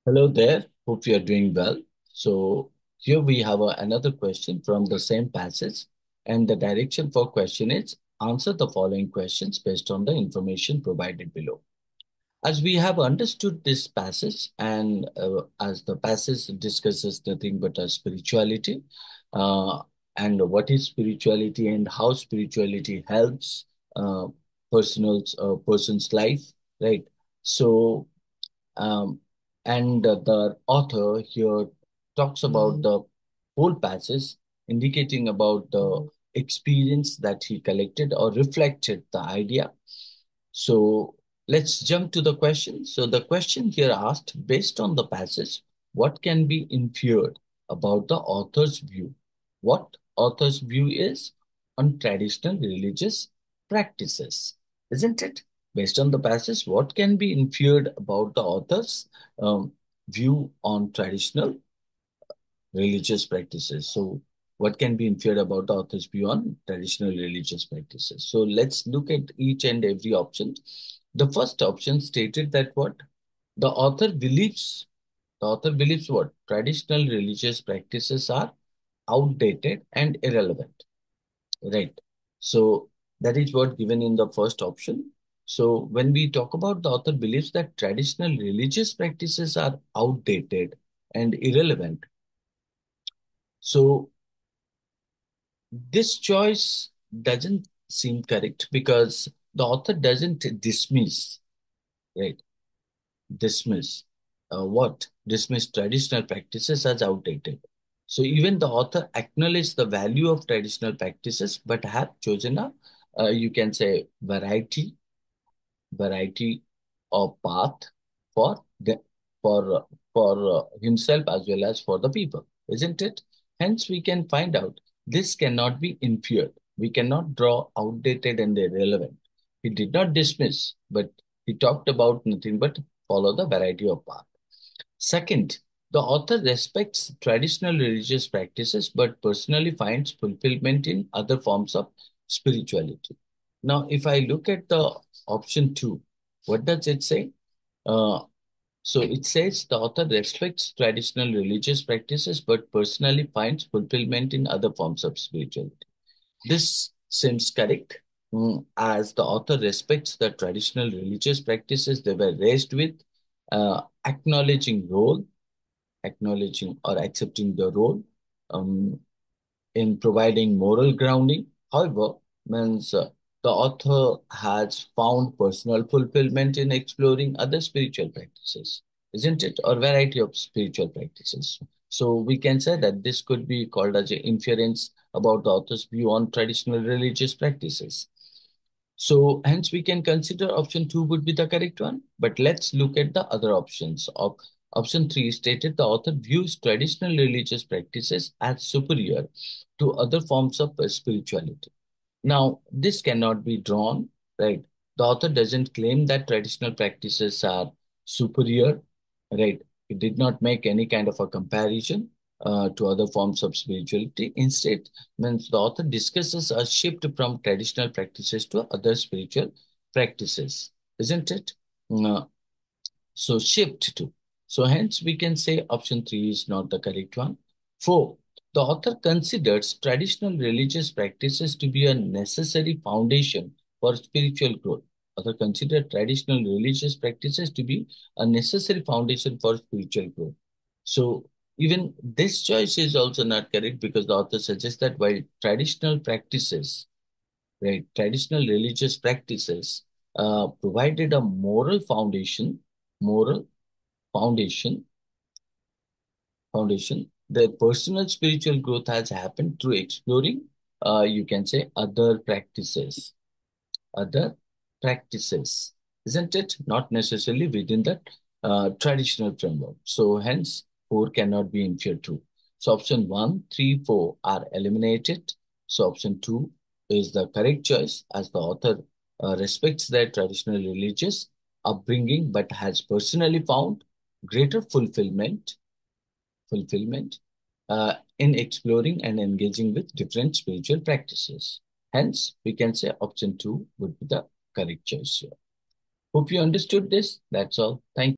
Hello there. Hope you are doing well. So here we have another question from the same passage, and the direction for question is answer the following questions based on the information provided below. As we have understood this passage, and as the passage discusses nothing but spirituality, uh, and what is spirituality and how spirituality helps uh, person's life, right? So um, and the author here talks about the whole passage, indicating about the experience that he collected or reflected the idea. So let's jump to the question. So the question here asked, based on the passage, what can be inferred about the author's view? What author's view is on traditional religious practices, isn't it? Based on the passage, what can be inferred about the author's view on traditional religious practices? So, what can be inferred about the author's view on traditional religious practices? So, let's look at each and every option. The first option stated that what the author believes. The author believes what traditional religious practices are outdated and irrelevant. Right. So that is what given in the first option. So when we talk about the author believes that traditional religious practices are outdated and irrelevant. So this choice doesn't seem correct because the author doesn't dismiss, right? Dismiss what? Dismiss traditional practices as outdated. So even the author acknowledged the value of traditional practices, but have chosen a, you can say, variety of path for the for himself as well as for the people, isn't it? Hence, we can find out this cannot be inferred. We cannot draw outdated and irrelevant. He did not dismiss, but he talked about nothing but follow the variety of path. Second, the author respects traditional religious practices but personally finds fulfillment in other forms of spirituality. Now, if I look at the option two, what does it say? Uh, so it says the author respects traditional religious practices but personally finds fulfillment in other forms of spirituality. This seems correct, as the author respects the traditional religious practices they were raised with, acknowledging role acknowledging or accepting the role um, in providing moral grounding. However, means the author has found personal fulfillment in exploring other spiritual practices, isn't it? Or variety of spiritual practices. So we can say that this could be called as an inference about the author's view on traditional religious practices. So hence we can consider option two would be the correct one. But let's look at the other options. Of option three stated the author views traditional religious practices as superior to other forms of spirituality. Now, this cannot be drawn, right? The author doesn't claim that traditional practices are superior, right? It did not make any kind of a comparison to other forms of spirituality. Instead, means the author discusses a shift from traditional practices to other spiritual practices, isn't it? Uh, so shift to. So hence we can say option three is not the correct one. Four, the author considers traditional religious practices to be a necessary foundation for spiritual growth. Author consider traditional religious practices to be a necessary foundation for spiritual growth. So even this choice is also not correct because the author suggests that while traditional practices, right, traditional religious practices provided a moral foundation, their personal spiritual growth has happened through exploring, you can say, other practices, isn't it? Not necessarily within the traditional framework. So hence, four cannot be inferred true. So option one, three, four are eliminated. So option two is the correct choice as the author respects their traditional religious upbringing but has personally found greater fulfillment in exploring and engaging with different spiritual practices. Hence, we can say option two would be the correct choice here. Hope you understood this. That's all. Thank you.